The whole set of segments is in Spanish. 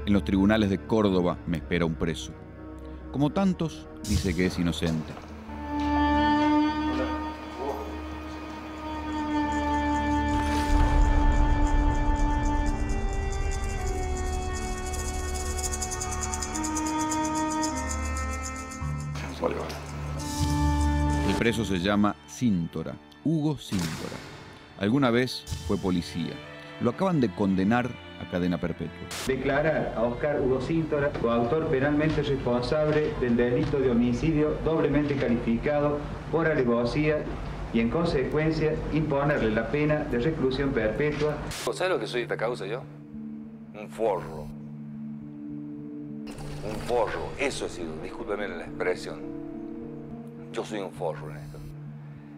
En los tribunales de Córdoba me espera un preso. Como tantos, dice que es inocente. El preso se llama Síntora, Hugo Síntora. Alguna vez fue policía. Lo acaban de condenar a cadena perpetua. Declarar a Oscar Hugo Síntora coautor penalmente responsable del delito de homicidio doblemente calificado por alevosía y en consecuencia imponerle la pena de reclusión perpetua. ¿Sabes lo que soy de esta causa yo? Un forro. Un forro. Eso ha sido, discúlpeme la expresión. Yo soy un forro en esto.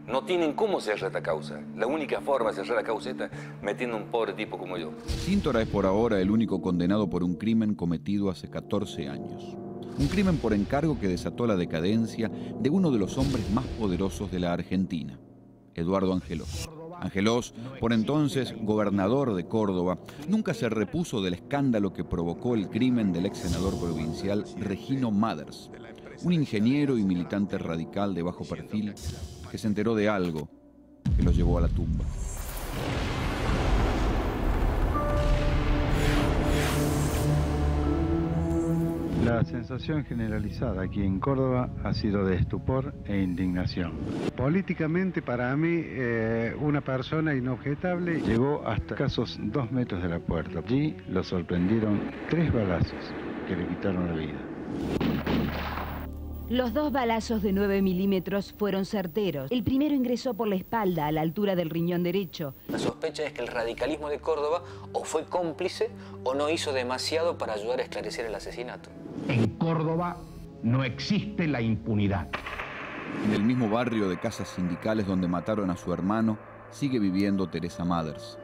No tienen cómo cerrar esta causa. La única forma de cerrar la causa esta metiendo a un pobre tipo como yo. Síntora es por ahora el único condenado por un crimen cometido hace 14 años. Un crimen por encargo que desató la decadencia de uno de los hombres más poderosos de la Argentina, Eduardo Angelós. Angelós, por entonces gobernador de Córdoba, nunca se repuso del escándalo que provocó el crimen del ex senador provincial Regino Mathers, un ingeniero y militante radical de bajo perfil que se enteró de algo que lo llevó a la tumba. La sensación generalizada aquí en Córdoba ha sido de estupor e indignación. Políticamente, para mí, una persona inobjetable llegó hasta escasos 2 metros de la puerta. Allí lo sorprendieron 3 balazos que le quitaron la vida. Los 2 balazos de 9 milímetros fueron certeros. El primero ingresó por la espalda, a la altura del riñón derecho. La sospecha es que el radicalismo de Córdoba o fue cómplice o no hizo demasiado para ayudar a esclarecer el asesinato. En Córdoba no existe la impunidad. En el mismo barrio de casas sindicales donde mataron a su hermano, sigue viviendo Teresa Mathers.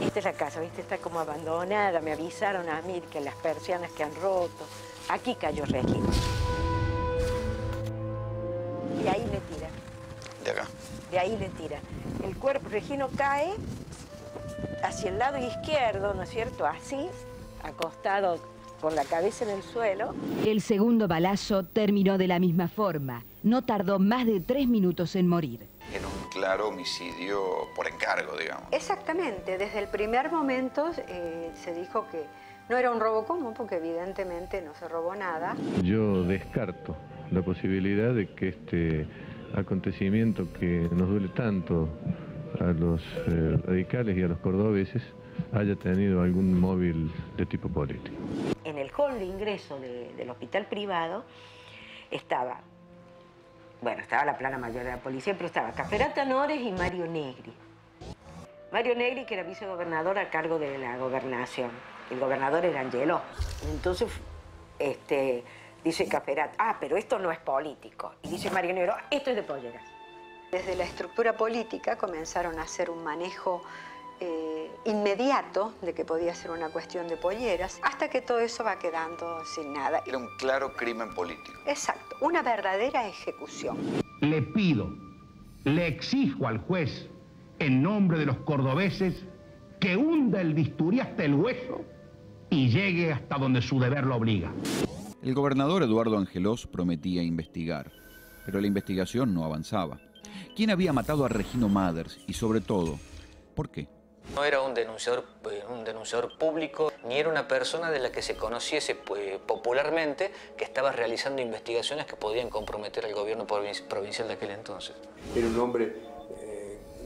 Esta es la casa, ¿viste? Está como abandonada. Me avisaron a mí que las persianas que han roto. Aquí cayó Regino. Y ahí le tira. De acá. De ahí le tira. El cuerpo, Regino cae hacia el lado izquierdo, ¿no es cierto? Así, acostado con la cabeza en el suelo. El segundo balazo terminó de la misma forma. No tardó más de 3 minutos en morir. Era un claro homicidio por encargo, digamos. Exactamente. Desde el primer momento se dijo que no era un robo común, porque evidentemente no se robó nada. Yo descarto la posibilidad de que este acontecimiento que nos duele tanto a los radicales y a los cordobeses haya tenido algún móvil de tipo político. En el hall de ingreso del hospital privado estaba la plana mayor de la policía, pero estaba Caferata Nores y Mario Negri. Mario Negri, que era vicegobernador a cargo de la gobernación. El gobernador era Angelós. Entonces, dice Caferat, pero esto no es político. Y dice Mario Negro, esto es de polleras. Desde la estructura política comenzaron a hacer un manejo inmediato de que podía ser una cuestión de polleras, hasta que todo eso va quedando sin nada. Era un claro crimen político. Exacto, una verdadera ejecución. Le pido, le exijo al juez, en nombre de los cordobeses, que hunda el bisturí hasta el hueso y llegue hasta donde su deber lo obliga. El gobernador Eduardo Angelós prometía investigar, pero la investigación no avanzaba. ¿Quién había matado a Regino Mathers? Y sobre todo, ¿por qué? No era un denunciador público, ni era una persona de la que se conociese popularmente que estaba realizando investigaciones que podían comprometer al gobierno provincial de aquel entonces. Era un hombre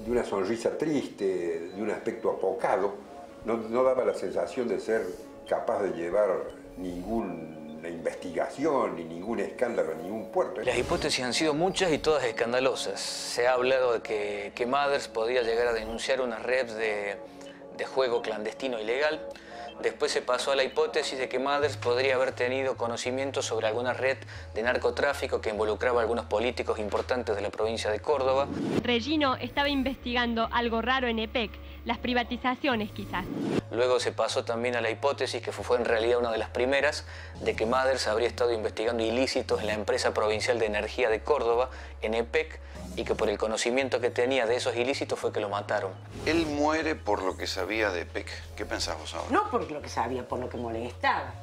de una sonrisa triste, de un aspecto apocado. No daba la sensación de ser capaz de llevar ninguna investigación, ni ningún escándalo, ni ningún puerto. Las hipótesis han sido muchas y todas escandalosas. Se ha hablado de que Mathers podía llegar a denunciar una red de juego clandestino ilegal. Después se pasó a la hipótesis de que Mathers podría haber tenido conocimiento sobre alguna red de narcotráfico que involucraba a algunos políticos importantes de la provincia de Córdoba. Regino estaba investigando algo raro en EPEC, las privatizaciones quizás. Luego se pasó también a la hipótesis, que fue en realidad una de las primeras, de que Mathers habría estado investigando ilícitos en la empresa provincial de energía de Córdoba, en EPEC, y que por el conocimiento que tenía de esos ilícitos fue que lo mataron. Él muere por lo que sabía de EPEC. ¿Qué pensás vos ahora? No por lo que sabía, por lo que molestaba.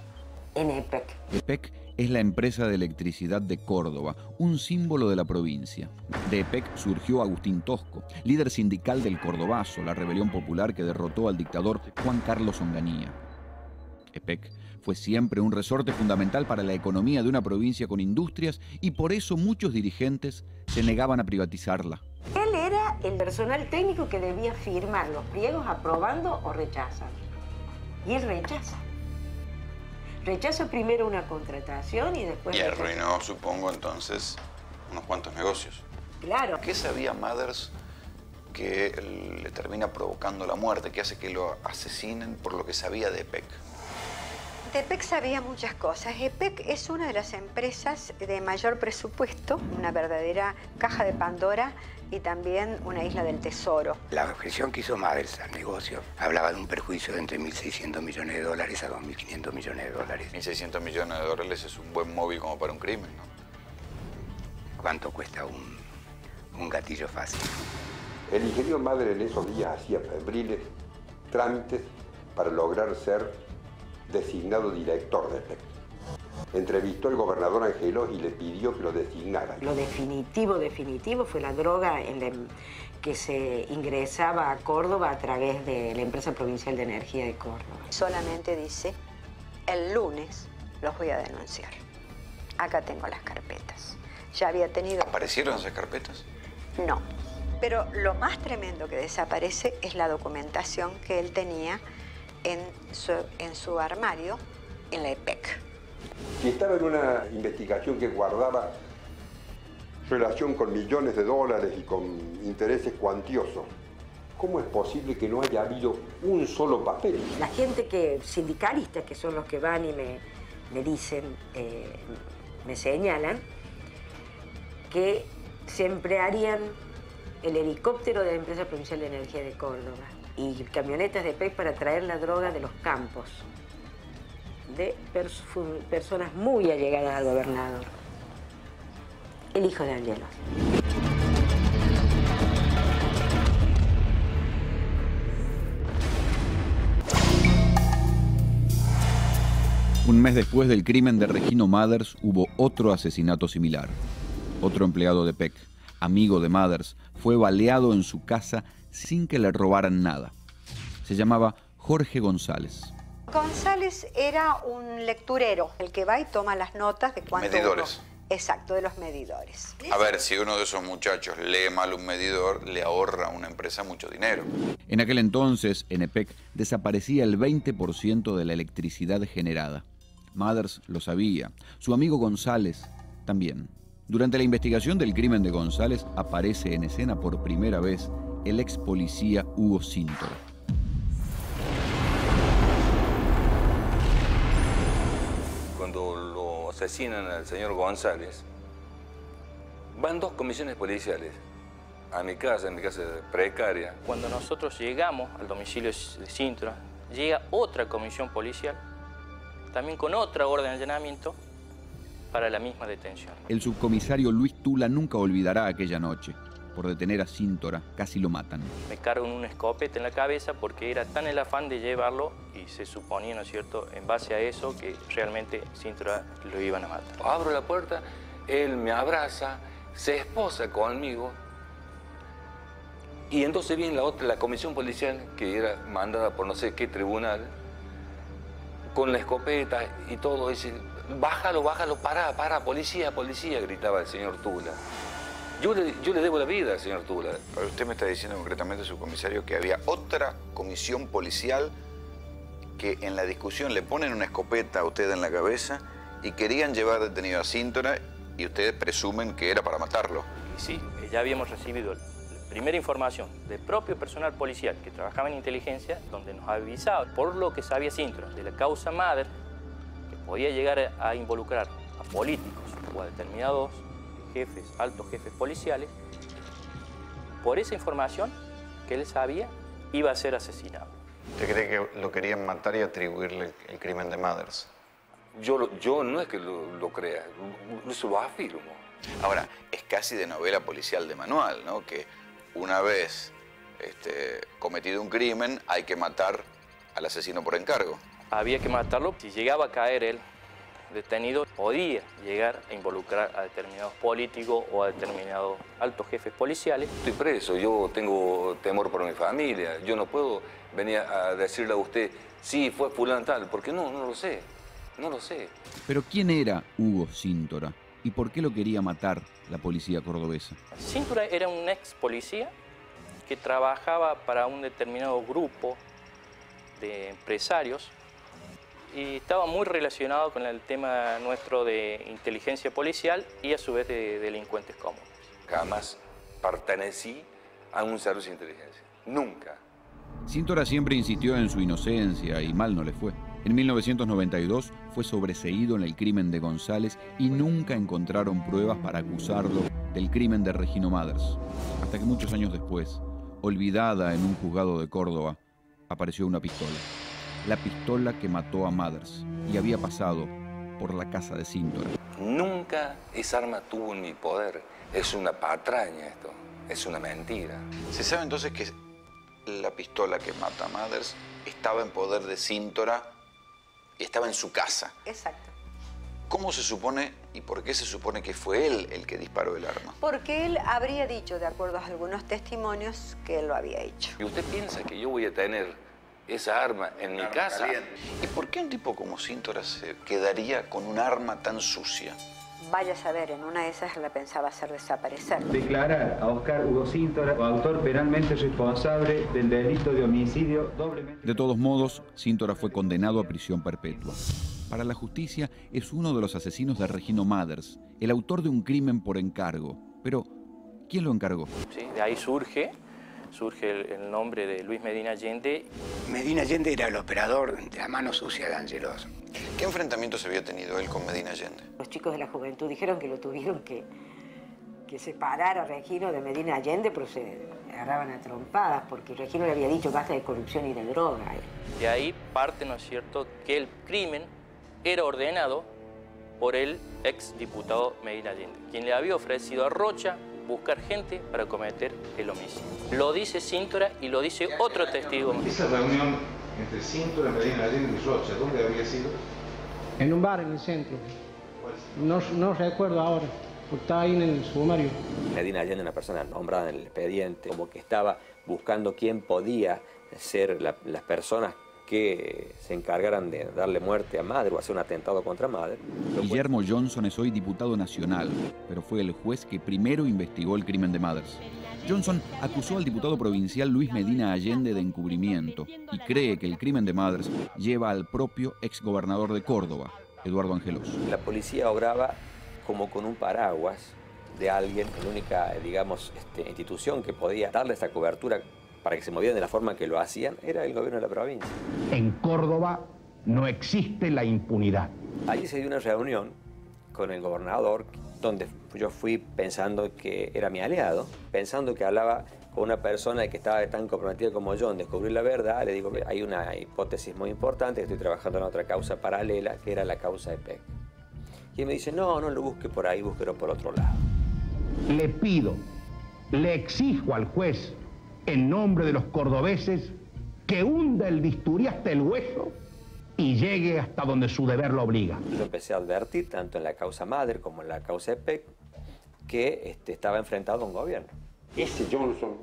en EPEC. EPEC es la empresa de electricidad de Córdoba, un símbolo de la provincia. De EPEC surgió Agustín Tosco, líder sindical del Cordobazo, la rebelión popular que derrotó al dictador Juan Carlos Onganía. EPEC fue siempre un resorte fundamental para la economía de una provincia con industrias y por eso muchos dirigentes se negaban a privatizarla. Él era el personal técnico que debía firmar los pliegos aprobando o rechazando. Y él rechaza. Rechaza primero una contratación y después... Y arruinó, supongo, entonces, unos cuantos negocios. Claro. ¿Qué sabía Mathers que le termina provocando la muerte, que hace que lo asesinen por lo que sabía de EPEC? De EPEC sabía muchas cosas. EPEC es una de las empresas de mayor presupuesto, una verdadera caja de Pandora y también una isla del tesoro. La objeción que hizo Mathers al negocio hablaba de un perjuicio de entre 1.600 millones de dólares a 2.500 millones de dólares. 1.600 millones de dólares es un buen móvil como para un crimen, ¿no? ¿Cuánto cuesta un gatillo fácil? El ingeniero Mathers en esos días hacía febriles trámites para lograr ser designado director de EPEC. Entrevistó al gobernador Angelós y le pidió que lo designara. Lo definitivo fue la droga que se ingresaba a Córdoba a través de la empresa provincial de energía de Córdoba. Solamente dice, el lunes los voy a denunciar. Acá tengo las carpetas. Ya había tenido... ¿Aparecieron esas carpetas? No. Pero lo más tremendo que desaparece es la documentación que él tenía en su armario en la EPEC. Si estaba en una investigación que guardaba relación con millones de dólares y con intereses cuantiosos, ¿cómo es posible que no haya habido un solo papel? La gente sindicalistas, que son los que van y me dicen, me señalan, que se emplearían el helicóptero de la empresa provincial de energía de Córdoba y camionetas de EPEC para traer la droga de los campos de personas muy allegadas al gobernador, el hijo de Angelós. Un mes después del crimen de Regino Mathers hubo otro asesinato similar. Otro empleado de EPEC, amigo de Mathers, fue baleado en su casa sin que le robaran nada. Se llamaba Jorge González. González era un lecturero, el que va y toma las notas de cuánto... Medidores. Exacto, de los medidores. A ver, si uno de esos muchachos lee mal un medidor, le ahorra a una empresa mucho dinero. En aquel entonces, en EPEC, desaparecía el 20% de la electricidad generada. Mathers lo sabía. Su amigo González también. Durante la investigación del crimen de González, aparece en escena por primera vez el ex policía Hugo Síntora. Cuando lo asesinan al señor González, van dos comisiones policiales a mi casa precaria. Cuando nosotros llegamos al domicilio de Síntora, llega otra comisión policial, también con otra orden de allanamiento para la misma detención. El subcomisario Luis Tula nunca olvidará aquella noche. Por detener a Síntora, casi lo matan. Me cargan un escopete en la cabeza porque era tan el afán de llevarlo y se suponía, ¿no es cierto?, en base a eso, que realmente Síntora lo iban a matar. Abro la puerta, él me abraza, se esposa conmigo y entonces viene la comisión policial que era mandada por no sé qué tribunal con la escopeta y todo, dice, bájalo, para, policía, gritaba el señor Tula. Yo le debo la vida al señor Tula. Pero usted me está diciendo concretamente, subcomisario, que había otra comisión policial que en la discusión le ponen una escopeta a usted en la cabeza y querían llevar detenido a Síntora y ustedes presumen que era para matarlo. Y sí, ya habíamos recibido la primera información del propio personal policial que trabajaba en inteligencia, donde nos avisaba por lo que sabía Síntora de la causa Mathers, que podía llegar a involucrar a políticos o a determinados jefes, altos jefes policiales. Por esa información que él sabía, iba a ser asesinado. ¿Usted cree que lo querían matar y atribuirle el crimen de Mathers? Yo no es que lo crea, eso lo afirmo. Ahora, es casi de novela policial de manual, ¿no? Que una vez cometido un crimen, hay que matar al asesino por encargo. Había que matarlo. Si llegaba a caer él detenido podía llegar a involucrar a determinados políticos o a determinados altos jefes policiales. Estoy preso, yo tengo temor por mi familia, yo no puedo venir a decirle a usted, sí, fue fulano tal, porque no lo sé, no lo sé. Pero ¿quién era Hugo Síntora y por qué lo quería matar la policía cordobesa? Síntora era un ex policía que trabajaba para un determinado grupo de empresarios y estaba muy relacionado con el tema nuestro de inteligencia policial y a su vez de delincuentes comunes. Jamás pertenecí a un servicio de inteligencia, nunca. Síntora siempre insistió en su inocencia y mal no le fue. En 1992 fue sobreseído en el crimen de González y nunca encontraron pruebas para acusarlo del crimen de Regino Mathers. Hasta que muchos años después, olvidada en un juzgado de Córdoba, apareció una pistola. La pistola que mató a Mathers y había pasado por la casa de Síntora. Nunca esa arma tuvo en mi poder. Es una patraña esto, es una mentira. Se sabe entonces que la pistola que mata a Mathers estaba en poder de Síntora y estaba en su casa. Exacto. ¿Cómo se supone y por qué se supone que fue él el que disparó el arma? Porque él habría dicho, de acuerdo a algunos testimonios, que él lo había hecho. ¿Y usted piensa que yo voy a tener esa arma en mi casa? Caliente. ¿Y por qué un tipo como Síntora se quedaría con un arma tan sucia? Vaya a saber, en una de esas la pensaba hacer desaparecer. Declarar a Oscar Hugo Síntora coautor penalmente responsable del delito de homicidio doblemente... De todos modos, Síntora fue condenado a prisión perpetua. Para la justicia, es uno de los asesinos de Regino Mathers, el autor de un crimen por encargo. Pero, ¿quién lo encargó? Sí, de ahí surge el nombre de Luis Medina Allende. Medina Allende era el operador de la mano sucia de Angelos. ¿Qué enfrentamientos había tenido él con Medina Allende? Los chicos de la juventud dijeron que lo tuvieron que separar a Regino de Medina Allende, pero se agarraban a trompadas, porque Regino le había dicho basta de corrupción y de droga. De ahí parte, ¿no es cierto?, que el crimen era ordenado por el ex diputado Medina Allende, quien le había ofrecido a Rocha buscar gente para cometer el homicidio. Lo dice Síntora y lo dice otro testigo. Esa reunión entre Síntora, Medina Allende y Rocha, ¿dónde había sido? En un bar en el centro. No recuerdo ahora, porque estaba ahí en el sumario. Medina Allende, una persona nombrada en el expediente, como que estaba buscando quién podía ser las personas que se encargaran de darle muerte a Mathers o hacer un atentado contra Mathers. Guillermo Johnson es hoy diputado nacional, pero fue el juez que primero investigó el crimen de Mathers. Johnson acusó al diputado provincial Luis Medina Allende de encubrimiento y cree que el crimen de Mathers lleva al propio exgobernador de Córdoba, Eduardo Angelos. La policía obraba como con un paraguas de alguien, la única, digamos, institución que podía darle esa cobertura para que se movieran de la forma que lo hacían, era el gobierno de la provincia. En Córdoba no existe la impunidad. Allí se dio una reunión con el gobernador, donde yo fui pensando que era mi aliado, pensando que hablaba con una persona que estaba tan comprometida como yo en descubrir la verdad. Le digo, hay una hipótesis muy importante, que estoy trabajando en otra causa paralela, que era la causa EPEC. Y él me dice, no lo busque por ahí, búsquelo por otro lado. Le pido, le exijo al juez, en nombre de los cordobeses, que hunda el bisturí hasta el hueso y llegue hasta donde su deber lo obliga. Yo empecé a advertir, tanto en la causa Mathers como en la causa EPEC, que estaba enfrentado a un gobierno. Ese Johnson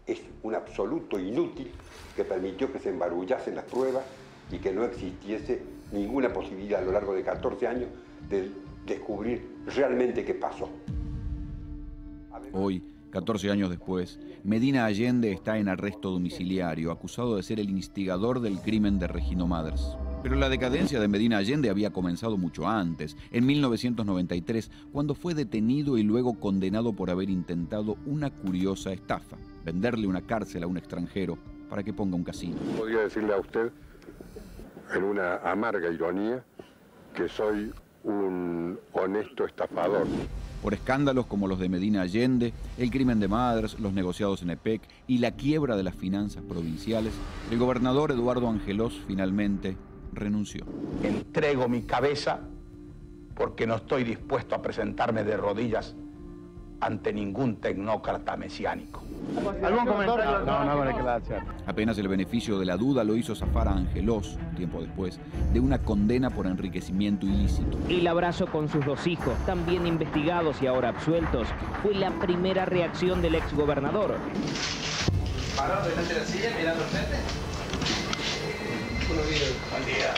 es un absoluto inútil que permitió que se embarullasen las pruebas y que no existiese ninguna posibilidad a lo largo de 14 años de descubrir realmente qué pasó. Hoy, 14 años después, Medina Allende está en arresto domiciliario, acusado de ser el instigador del crimen de Regino Mathers. Pero la decadencia de Medina Allende había comenzado mucho antes, en 1993, cuando fue detenido y luego condenado por haber intentado una curiosa estafa, venderle una cárcel a un extranjero para que ponga un casino. Podría decirle a usted, en una amarga ironía, que soy un honesto estafador. Por escándalos como los de Medina Allende, el crimen de Mathers, los negociados en EPEC y la quiebra de las finanzas provinciales, el gobernador Eduardo Angelos finalmente renunció. Entrego mi cabeza porque no estoy dispuesto a presentarme de rodillas ante ningún tecnócrata mesiánico. ¿Algún comentario? No declaración. Apenas el beneficio de la duda lo hizo zafar a Angelós, tiempo después, de una condena por enriquecimiento ilícito. El abrazo con sus dos hijos, también investigados y ahora absueltos, fue la primera reacción del exgobernador. ¿Parado delante de la silla mirando al frente? Buenos días. Buen día.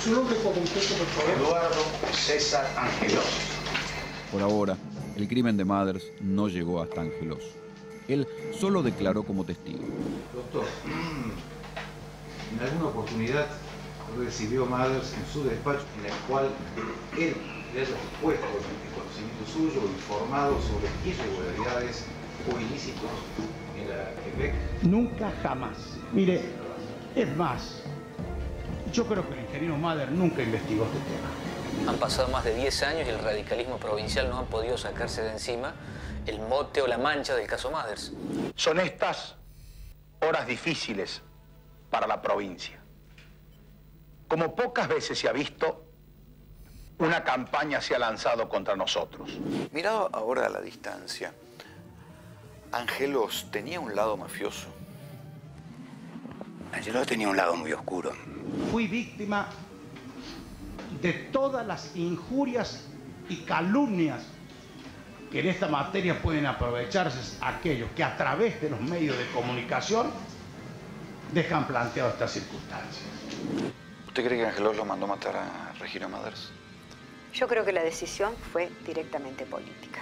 Su nombre completo, por favor. Eduardo César Angelós. Por ahora, el crimen de Mathers no llegó hasta Angelós. Él solo declaró como testigo. Doctor, en alguna oportunidad recibió Mathers en su despacho en el cual él le haya puesto el conocimiento suyo, informado sobre irregularidades o ilícitos en la EPEC. Nunca, jamás. Mire, es más, yo creo que el ingeniero Mathers nunca investigó este tema. Han pasado más de 10 años y el radicalismo provincial no ha podido sacarse de encima el mote o la mancha del caso Mathers. Son estas horas difíciles para la provincia. Como pocas veces se ha visto, una campaña se ha lanzado contra nosotros. Mirado ahora a la distancia, ¿Angelós tenía un lado mafioso? Angelós tenía un lado muy oscuro. Fui víctima de todas las injurias y calumnias que en esta materia pueden aprovecharse aquellos que a través de los medios de comunicación dejan planteado estas circunstancias. ¿Usted cree que Angelós lo mandó matar a Regino Mathers? Yo creo que la decisión fue directamente política.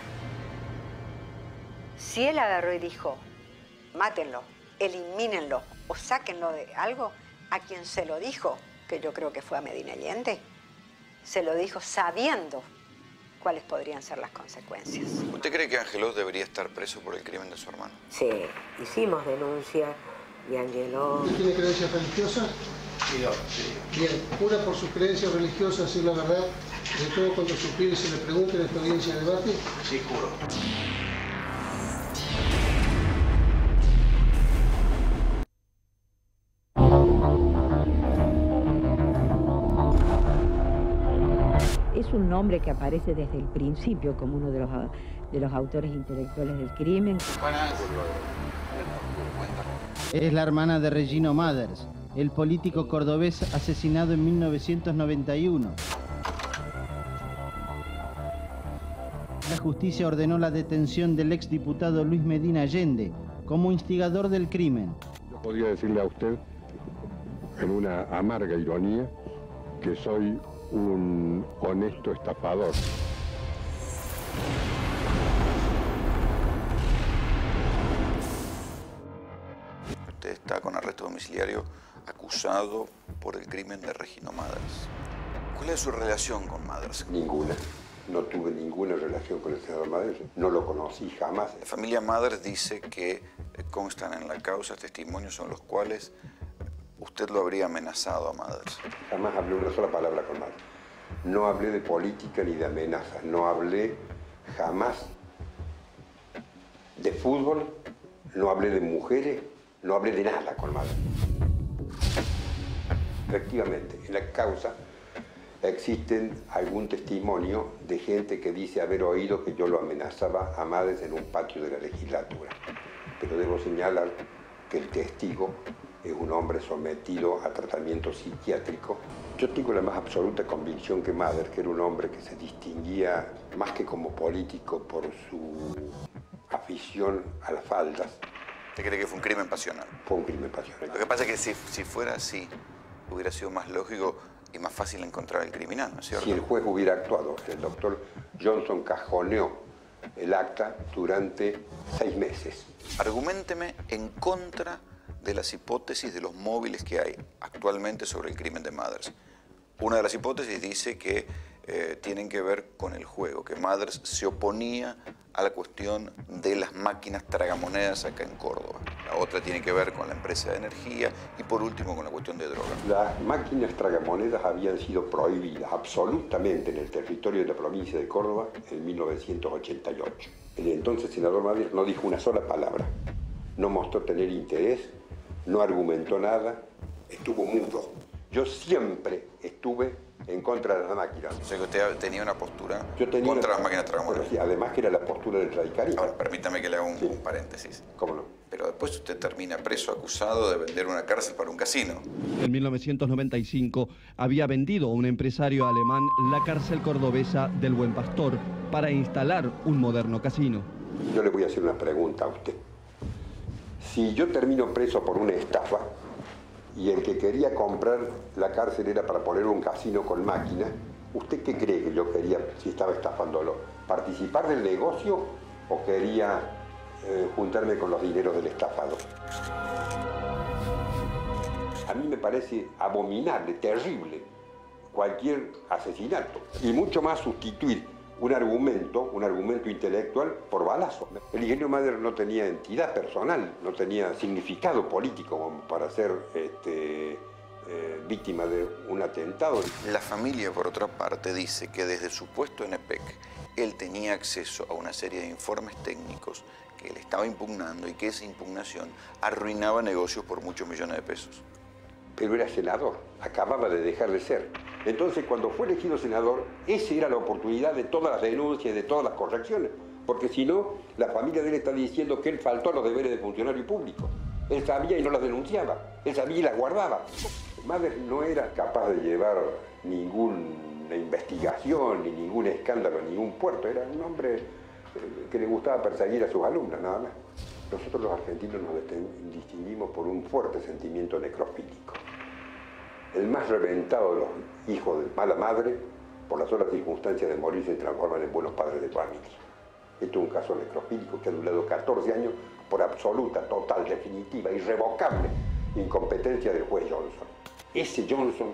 Si él agarró y dijo, mátenlo, elimínenlo o sáquenlo de algo, a quien se lo dijo, que yo creo que fue a Medina Allende, se lo dijo sabiendo cuáles podrían ser las consecuencias. ¿Usted cree que Angelós debería estar preso por el crimen de su hermano? Sí, hicimos denuncia y Angelós... ¿Usted tiene creencias religiosas? Sí, sí. Bien, ¿jura por sus creencias religiosas decir la verdad, sobre todo cuando sugiere y se le pregunte en esta audiencia de debate? Sí, juro. Es un nombre que aparece desde el principio como uno de los autores intelectuales del crimen. Es la hermana de Regino Mathers, el político cordobés asesinado en 1991. La justicia ordenó la detención del exdiputado Luis Medina Allende como instigador del crimen. Yo podría decirle a usted, en una amarga ironía, que soy un honesto estafador. Usted está con arresto domiciliario acusado por el crimen de Regino Mathers. ¿Cuál es su relación con Mathers? Ninguna. No tuve ninguna relación con el senador Mathers. No lo conocí jamás. La familia Mathers dice que constan en la causa testimonios en los cuales usted lo habría amenazado a Mathers. Jamás hablé una sola palabra con Mathers. No hablé de política ni de amenazas. No hablé jamás de fútbol. No hablé de mujeres. No hablé de nada con Mathers. Efectivamente, en la causa existen algún testimonio de gente que dice haber oído que yo lo amenazaba a Mathers en un patio de la legislatura. Pero debo señalar que el testigo es un hombre sometido a tratamiento psiquiátrico. Yo tengo la más absoluta convicción que Mathers, que era un hombre que se distinguía más que como político por su afición a las faldas. ¿Usted cree que fue un crimen pasional? Fue un crimen pasional. Lo que pasa es que si fuera así, hubiera sido más lógico y más fácil encontrar al criminal, ¿no es cierto? Si el juez hubiera actuado, el doctor Johnson cajoneó el acta durante 6 meses. Arguménteme en contra de las hipótesis de los móviles que hay actualmente sobre el crimen de Mathers. Una de las hipótesis dice que tienen que ver con el juego, que Mathers se oponía a la cuestión de las máquinas tragamonedas acá en Córdoba. La otra tiene que ver con la empresa de energía y por último con la cuestión de drogas. Las máquinas tragamonedas habían sido prohibidas absolutamente en el territorio de la provincia de Córdoba en 1988. El entonces senador Mathers no dijo una sola palabra, no mostró tener interés, no argumentó nada, estuvo mudo. Yo siempre estuve en contra de las máquinas. O sea que usted tenía una postura contra las máquinas tragamonedas. Bueno, sí, además que era la postura del radicalismo. Ahora, permítame que le haga un paréntesis. ¿Cómo no? Pero después usted termina preso acusado de vender una cárcel para un casino. En 1995 había vendido a un empresario alemán la cárcel cordobesa del Buen Pastor para instalar un moderno casino. Yo le voy a hacer una pregunta a usted. Si yo termino preso por una estafa y el que quería comprar la cárcel era para poner un casino con máquina, ¿usted qué cree que yo quería si estaba estafándolo? ¿Participar del negocio o quería juntarme con los dineros del estafado? A mí me parece abominable, terrible, cualquier asesinato. Y mucho más sustituir un argumento intelectual por balazo. El ingeniero Mader no tenía entidad personal, no tenía significado político como para ser víctima de un atentado. La familia, por otra parte, dice que desde su puesto en EPEC, él tenía acceso a una serie de informes técnicos que él estaba impugnando y que esa impugnación arruinaba negocios por muchos millones de pesos. Pero era senador, acababa de dejar de ser. Entonces, cuando fue elegido senador, esa era la oportunidad de todas las denuncias, de todas las correcciones. Porque si no, la familia de él está diciendo que él faltó a los deberes de funcionario público. Él sabía y no las denunciaba. Él sabía y las guardaba. Mader no era capaz de llevar ninguna investigación, ni ningún escándalo, ni ningún puerto. Era un hombre que le gustaba perseguir a sus alumnas, nada más. Nosotros los argentinos nos distinguimos por un fuerte sentimiento necrofílico. El más reventado de los hijos de mala madre, por las solas circunstancias de morir, se transforman en buenos padres de familia. Esto es un caso necrofílico que ha durado 14 años por absoluta, total, definitiva, irrevocable incompetencia del juez Johnson. Ese Johnson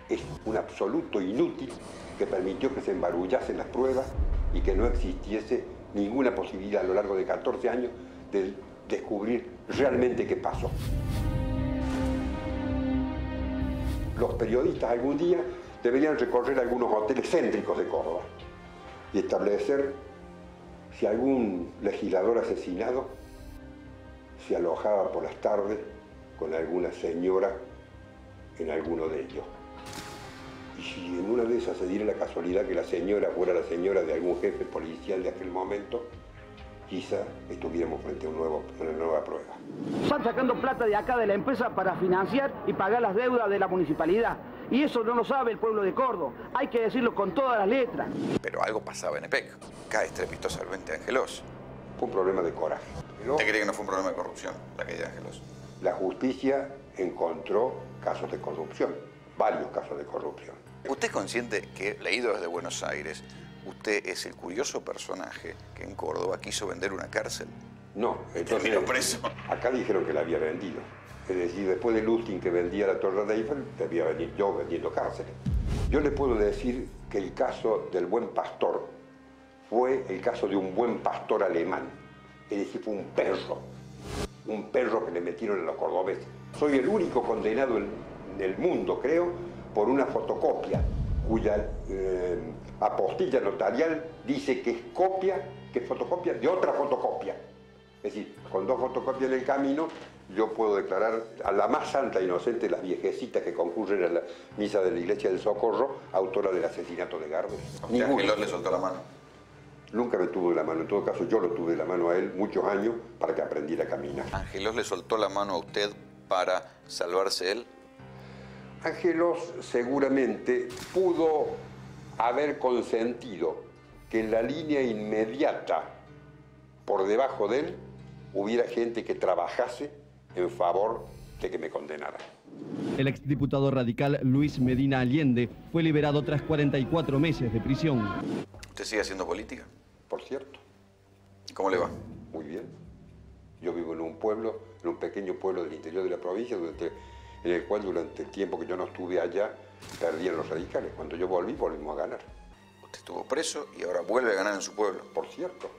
es un absoluto inútil que permitió que se embarullasen las pruebas y que no existiese ninguna posibilidad a lo largo de 14 años de descubrir realmente qué pasó. Los periodistas algún día deberían recorrer algunos hoteles céntricos de Córdoba y establecer si algún legislador asesinado se alojaba por las tardes con alguna señora en alguno de ellos. Y si en una de esas se diera la casualidad que la señora fuera la señora de algún jefe policial de aquel momento, quizá estuviéramos frente a una nueva prueba. Están sacando plata de acá de la empresa para financiar y pagar las deudas de la municipalidad. Y eso no lo sabe el pueblo de Córdoba. Hay que decirlo con todas las letras. Pero algo pasaba en EPEC. Cae estrepitosamente Angelos. Fue un problema de coraje. ¿Usted cree que no fue un problema de corrupción la caída de Angelos? La justicia encontró casos de corrupción, varios casos de corrupción. ¿Usted es consciente que, leído desde Buenos Aires, usted es el curioso personaje que en Córdoba quiso vender una cárcel? No, entonces terminó preso. Acá dijeron que la había vendido. Es decir, después de Lustig que vendía la Torre de Eiffel, debía venir yo vendiendo cárceles. Yo le puedo decir que el caso del Buen Pastor fue el caso de un buen pastor alemán. Es decir, fue un perro que le metieron a los cordobeses. Soy el único condenado en el mundo, creo, por una fotocopia cuya apostilla notarial dice que es copia, que es fotocopia de otra fotocopia. Es decir, con dos fotocopias en el camino, yo puedo declarar a la más santa e inocente de las viejecitas que concurren a la misa de la Iglesia del Socorro, autora del asesinato de Gardel. ¿Angelos le soltó la mano? Nunca me tuvo de la mano. En todo caso, yo lo tuve de la mano a él muchos años para que aprendiera a caminar. ¿Angelos le soltó la mano a usted para salvarse él? Angelos seguramente pudo haber consentido que en la línea inmediata, por debajo de él, hubiera gente que trabajase en favor de que me condenara. El exdiputado radical Luis Medina Allende fue liberado tras 44 meses de prisión. ¿Usted sigue haciendo política? Por cierto. ¿Cómo le va? Muy bien. Yo vivo en un pueblo, en un pequeño pueblo del interior de la provincia, en el cual durante el tiempo que yo no estuve allá, perdían los radicales. Cuando yo volví, volvimos a ganar. Usted estuvo preso y ahora vuelve a ganar en su pueblo. Por cierto.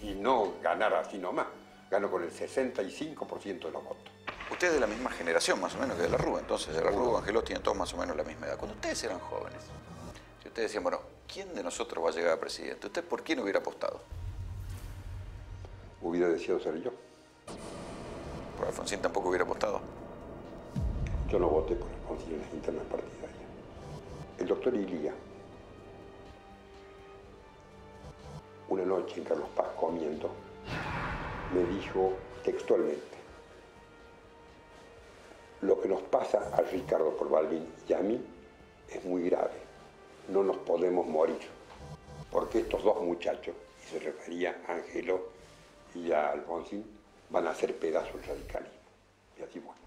Y no ganar así nomás. Gano con el 65% de los votos. Usted es de la misma generación, más o menos, que de la Rúa. Entonces, de la Rúa, Angelos tienen todos más o menos la misma edad. Cuando ustedes eran jóvenes, si ustedes decían, bueno, ¿quién de nosotros va a llegar a presidente? ¿Usted por quién hubiera apostado? Hubiera deseado ser yo. ¿Por Alfonsín tampoco hubiera apostado? Yo no voté por Alfonsín en las internas partidarias. El doctor Ilía, una noche en Carlos Paz comiendo, me dijo textualmente: lo que nos pasa a Ricardo Corbalbín y a mí es muy grave, no nos podemos morir, porque estos dos muchachos, y se refería a Angelo y a Alfonsín, van a hacer pedazos el radicalismo. Y así bueno.